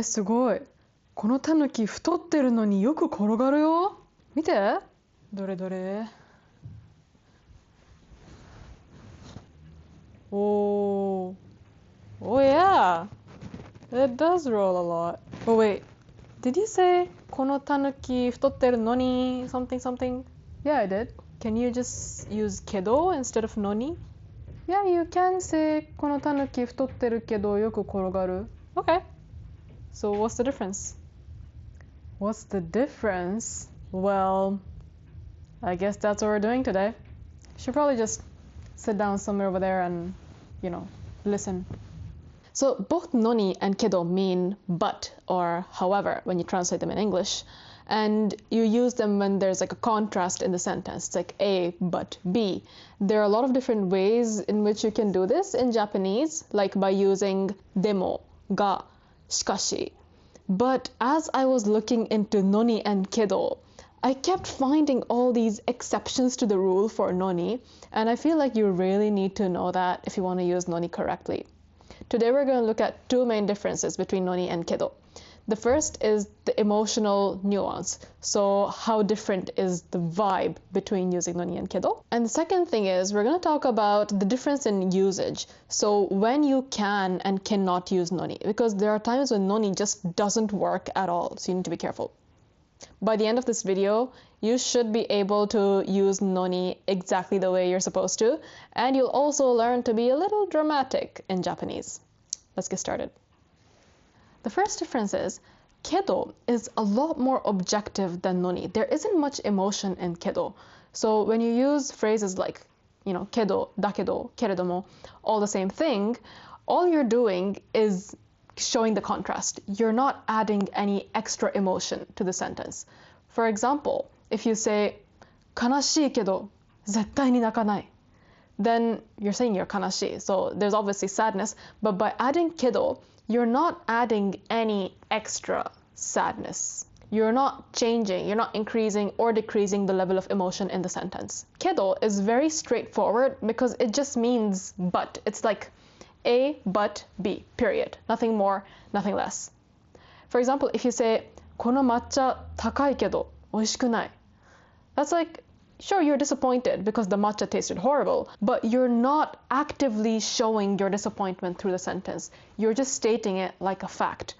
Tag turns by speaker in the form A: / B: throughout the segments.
A: すごい。このタヌキ太ってるのによく転がるよ。見て。どれどれ。Oh, oh yeah, it does roll a lot. Oh wait, did you say このタヌキ太ってるのに something something? Yeah, I did. Can you just use けど instead of のに? Yeah, you can say このタヌキ太ってるけどよく転がる. Okay. So what's the difference? What's the difference? Well, I guess that's what we're doing today. Should probably just sit down somewhere over there and, listen. So both noni and kedo mean but or however when you translate them in English. And you use them when there's like a contrast in the sentence. It's like A but B. There are a lot of different ways in which you can do this in Japanese, like by using demo, ga, shikashi. But as I was looking into noni and kedo, I kept finding all these exceptions to the rule for noni, and I feel like you really need to know that if you want to use noni correctly. Today we're going to look at two main differences between noni and kedo. The first is the emotional nuance, so how different is the vibe between using noni and kedo. And the second thing is we're going to talk about the difference in usage, so when you can and cannot use noni, because there are times when noni just doesn't work at all, so you need to be careful. By the end of this video, you should be able to use noni exactly the way you're supposed to, and you'll also learn to be a little dramatic in Japanese. Let's get started. The first difference is kedo is a lot more objective than noni. There isn't much emotion in kedo. So when you use phrases like, kedo, dakedo, keredomo, all the same thing, all you're doing is showing the contrast. You're not adding any extra emotion to the sentence. For example, if you say 悲しいけど絶対に泣かない, then you're saying you're 悲しい. So there's obviously sadness, but by adding kedo, you're not adding any extra sadness. You're not changing, you're not increasing or decreasing the level of emotion in the sentence. Kedo is very straightforward because it just means but. It's like A but B, period. Nothing more, nothing less. For example, if you say この抹茶高いけど美味しくない, that's like, sure, you're disappointed because the matcha tasted horrible, but you're not actively showing your disappointment through the sentence. You're just stating it like a fact.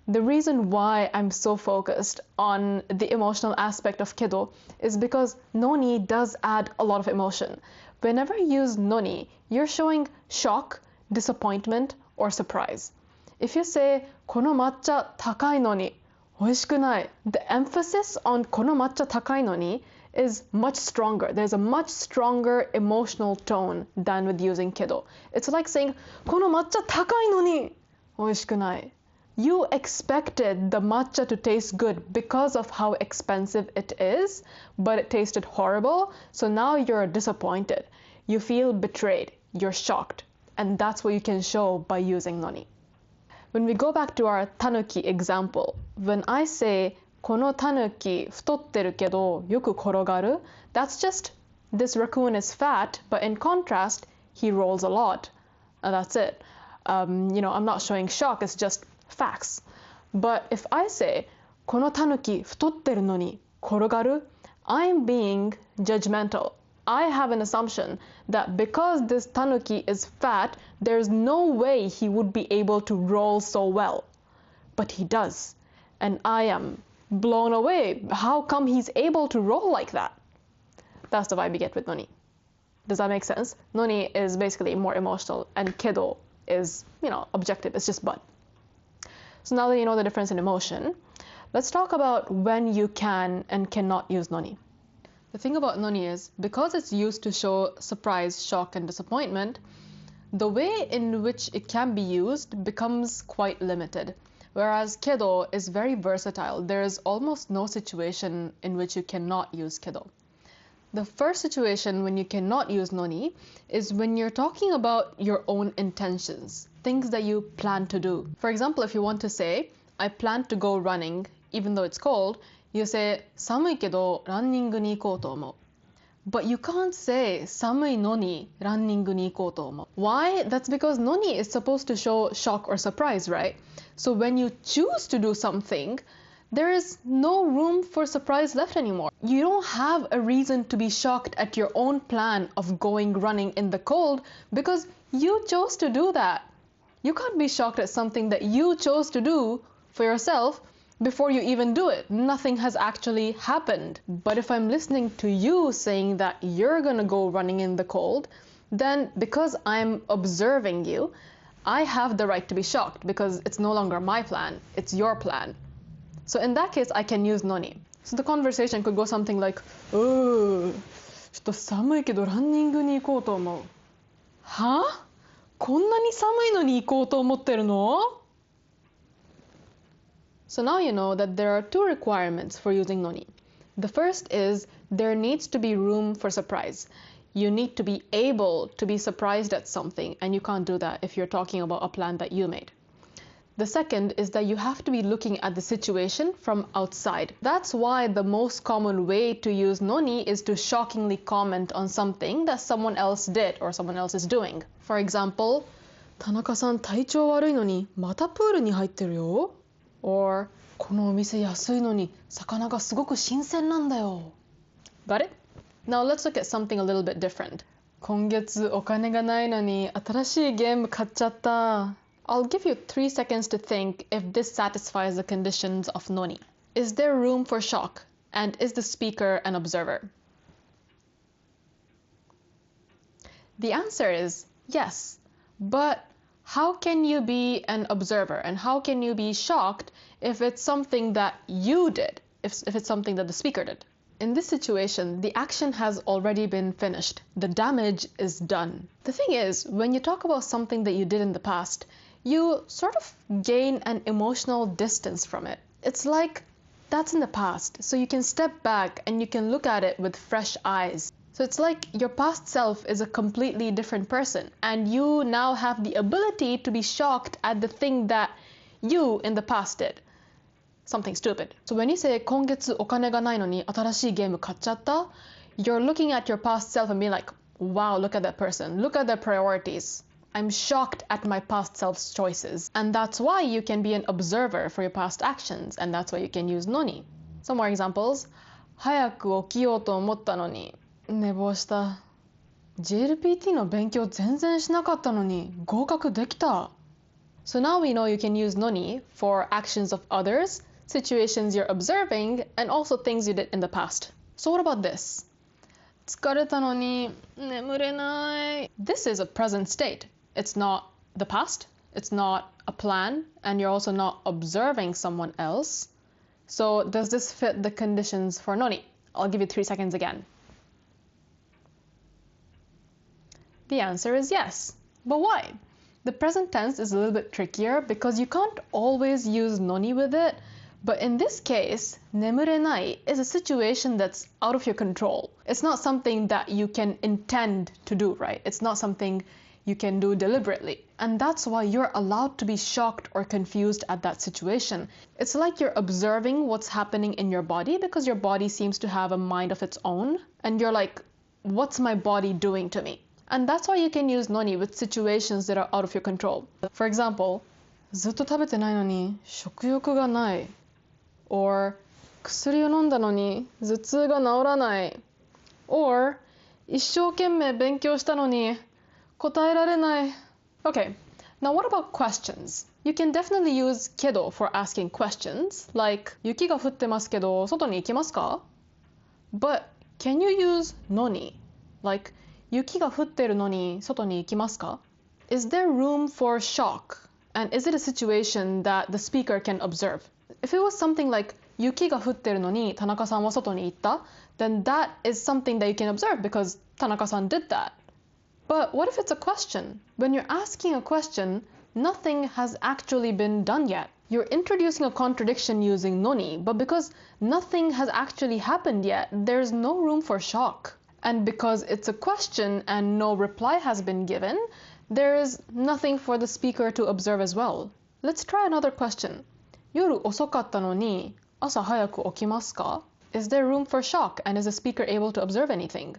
A: The reason why I'm so focused on the emotional aspect of kedo is because noni does add a lot of emotion. Whenever you use noni, you're showing shock, disappointment, or surprise. If you say この抹茶高いのに美味しくない, the emphasis on この抹茶高いのに is much stronger. There's a much stronger emotional tone than with using kedo. It's like saying この抹茶高いのに美味しくない. You expected the matcha to taste good because of how expensive it is, but it tasted horrible, so now you're disappointed. You feel betrayed. You're shocked. And that's what you can show by using noni. When we go back to our tanuki example, when I say このタヌキ太ってるけどよく転がる, that's just this raccoon is fat, but in contrast, he rolls a lot. That's it. I'm not showing shock, it's just facts. But if I say このタヌキ太ってるのに転がる, I'm being judgmental. I have an assumption that because this tanuki is fat, there's no way he would be able to roll so well. But he does. And I am blown away. How come he's able to roll like that? That's the vibe you get with noni. Does that make sense? Noni is basically more emotional, and kedo is, objective. It's just but. So now that you know the difference in emotion, let's talk about when you can and cannot use noni. The thing about noni is, because it's used to show surprise, shock, and disappointment, the way in which it can be used becomes quite limited. Whereas kedo is very versatile. There is almost no situation in which you cannot use kedo. The first situation when you cannot use noni is when you're talking about your own intentions, things that you plan to do. For example, if you want to say, I plan to go running, even though it's cold, you say 寒いけどランニングに行こうと思う. But you can't say 寒いのにランニングに行こうと思う. Why? That's because のに is supposed to show shock or surprise, right? So when you choose to do something, there is no room for surprise left anymore. You don't have a reason to be shocked at your own plan of going running in the cold because you chose to do that. You can't be shocked at something that you chose to do for yourself before you even do it. Nothing has actually happened. But if I'm listening to you saying that you're gonna go running in the cold, then because I'm observing you, I have the right to be shocked because it's no longer my plan, it's your plan. So in that case, I can use noni. So the conversation could go something like, ちょっと寒いけどランニングに行こうと思う。は？こんなに寒いのに行こうと思ってるの? So now you know that there are two requirements for using noni. The first is there needs to be room for surprise. You need to be able to be surprised at something, and you can't do that if you're talking about a plan that you made. The second is that you have to be looking at the situation from outside. That's why the most common way to use noni is to shockingly comment on something that someone else did or someone else is doing. For example, 田中さん体調悪いのにまたプールに入ってるよ。Or このお店安いのに魚がすごく新鮮なんだよ。Got it? Now let's look at something a little bit different. 今月お金がないのに新しいゲーム買っちゃった。I'll give you 3 seconds to think if this satisfies the conditions of noni. Is there room for shock? And is the speaker an observer? The answer is yes. But how can you be an observer? And how can you be shocked if it's something that you did? If it's something that the speaker did? In this situation, the action has already been finished. The damage is done. The thing is, when you talk about something that you did in the past, you sort of gain an emotional distance from it. It's like that's in the past, so you can step back and you can look at it with fresh eyes. So it's like your past self is a completely different person, and you now have the ability to be shocked at the thing that you in the past did. Something stupid. So when you say 今月お金がないのに新しいゲーム買っちゃった, you're looking at your past self and being like, wow, look at that person, look at their priorities. I'm shocked at my past self's choices. And that's why you can be an observer for your past actions, and that's why you can use noni. Some more examples. 早く起きようと思ったのに寝坊した。JLPT の勉強全然しなかったのに合格できた。So now we know you can use noni for actions of others, situations you're observing, and also things you did in the past. So what about this? 疲れたのに眠れない。This is a present state. It's not the past, it's not a plan, and you're also not observing someone else. So does this fit the conditions for noni? I'll give you 3 seconds again. The answer is yes. But why? The present tense is a little bit trickier because you can't always use noni with it. But in this case, 眠れない is a situation that's out of your control. It's not something that you can intend to do, right? It's not something you can do deliberately. And that's why you're allowed to be shocked or confused at that situation. It's like you're observing what's happening in your body because your body seems to have a mind of its own. And you're like, what's my body doing to me? And that's why you can use noni with situations that are out of your control. For example, ずっと食べてないのに食欲がない。Or 薬を飲んだのに頭痛が治らない。Or 一生懸命勉強したのに答えられない。Okay, now what about questions? You can definitely use けど for asking questions, like 雪が降ってますけど外に行きますか? But can you use のに? Like 雪が降ってるのに外に行きますか? Is there room for shock? And is it a situation that the speaker can observe? If it was something like 雪が降ってるのに田中さんは外に行った, then that is something that you can observe because 田中さん did that. But what if it's a question? When you're asking a question, nothing has actually been done yet. You're introducing a contradiction using noni, but because nothing has actually happened yet, there's no room for shock. And because it's a question and no reply has been given, there is nothing for the speaker to observe as well. Let's try another question. 夜遅かったのに朝早く起きますか? Is there room for shock, and is the speaker able to observe anything?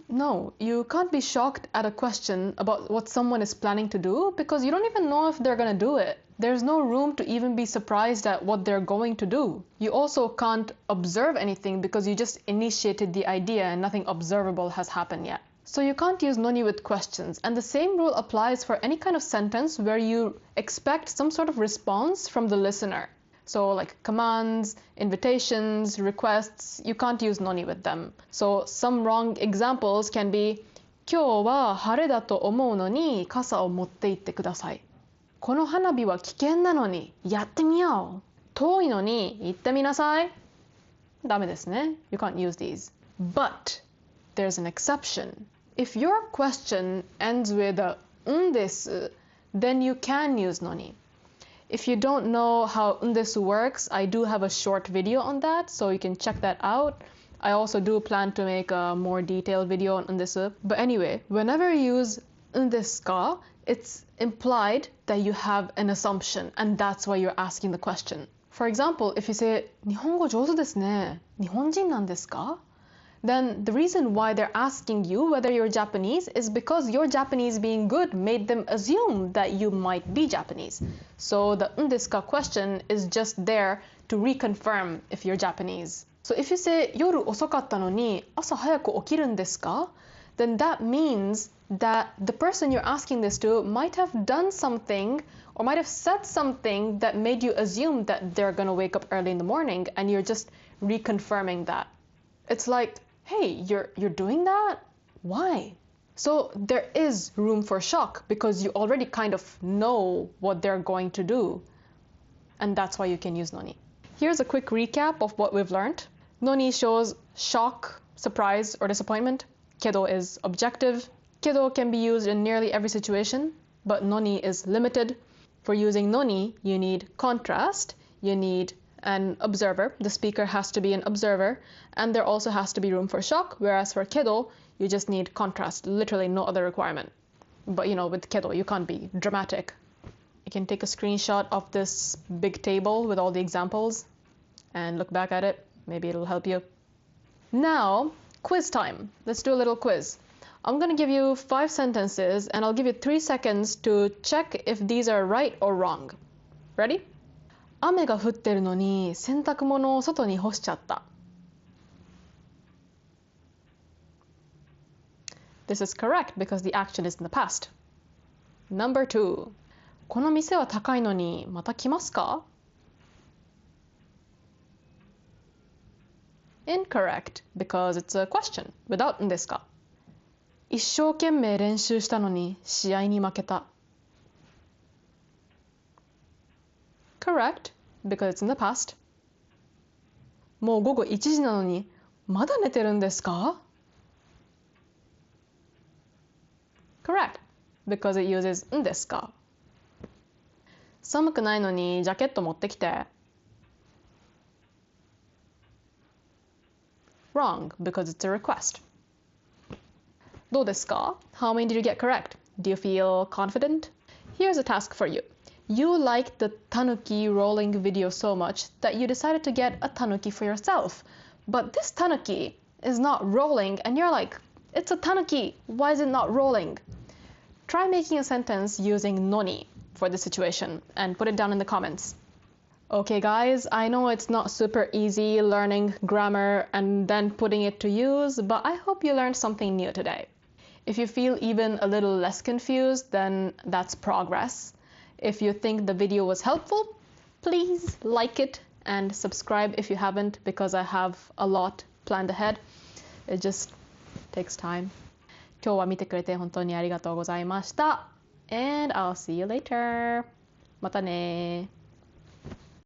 A: No, you can't be shocked at a question about what someone is planning to do because you don't even know if they're gonna do it. There's no room to even be surprised at what they're going to do. You also can't observe anything because you just initiated the idea and nothing observable has happened yet. So you can't use noni with questions, and the same rule applies for any kind of sentence where you expect some sort of response from the listener. So like commands, invitations, requests, you can't use noni with them. So some wrong examples can be 今日は晴れだと思うのに傘を持って行ってください。この花火は危険なのにやってみよう。遠いのに行ってみなさい。ダメですね。You can't use these. But there's an exception. If your question ends with a んです, then you can use noni. If you don't know how んです works, I do have a short video on that, so you can check that out. I also do plan to make a more detailed video on んです. But anyway, whenever you use んですか, it's implied that you have an assumption, and that's why you're asking the question. For example, if you say 日本語上手ですね。日本人なんですか? Then the reason why they're asking you whether you're Japanese is because your Japanese being good made them assume that you might be Japanese. So the んですか question is just there to reconfirm if you're Japanese. So if you say 夜遅かったのに朝早く起きるんですか? Then that means that the person you're asking this to might have done something or might have said something that made you assume that they're gonna wake up early in the morning, and you're just reconfirming that. It's like, hey, you're doing that? Why? So there is room for shock because you already kind of know what they're going to do. And that's why you can use noni. Here's a quick recap of what we've learned. Noni shows shock, surprise, or disappointment. Kedo is objective. Kedo can be used in nearly every situation, but noni is limited. For using noni, you need contrast, you need an observer. The speaker has to be an observer, and there also has to be room for shock, whereas for kedo, you just need contrast, literally no other requirement. But with kedo, you can't be dramatic. You can take a screenshot of this big table with all the examples and look back at it. Maybe it'll help you. Now, quiz time. Let's do a little quiz. I'm going to give you 5 sentences, and I'll give you 3 seconds to check if these are right or wrong. Ready? 雨が降ってるのに洗濯物を外に干しちゃった。This is correct because the action is in the past. Number 2. この店は高いのにまた来ますか? Incorrect because it's a question without んですか? 一生懸命練習したのに試合に負けた。Correct, because it's in the past. もう午後1時なのにまだ寝てるんですか? Correct, because it uses んですか? 寒くないのにジャケット持ってきて。Wrong, because it's a request. どうですか? How many did you get correct? Do you feel confident? Here's a task for you. You liked the tanuki rolling video so much that you decided to get a tanuki for yourself. But this tanuki is not rolling, and you're like, it's a tanuki. Why is it not rolling? Try making a sentence using noni for this situation and put it down in the comments. Okay guys, I know it's not super easy learning grammar and then putting it to use, but I hope you learned something new today. If you feel even a little less confused, then that's progress. If you think the video was helpful, please like it and subscribe if you haven't, because I have a lot planned ahead. It just takes time. 今日は見てくれて本当にありがとうございました。And I'll see you later. またね。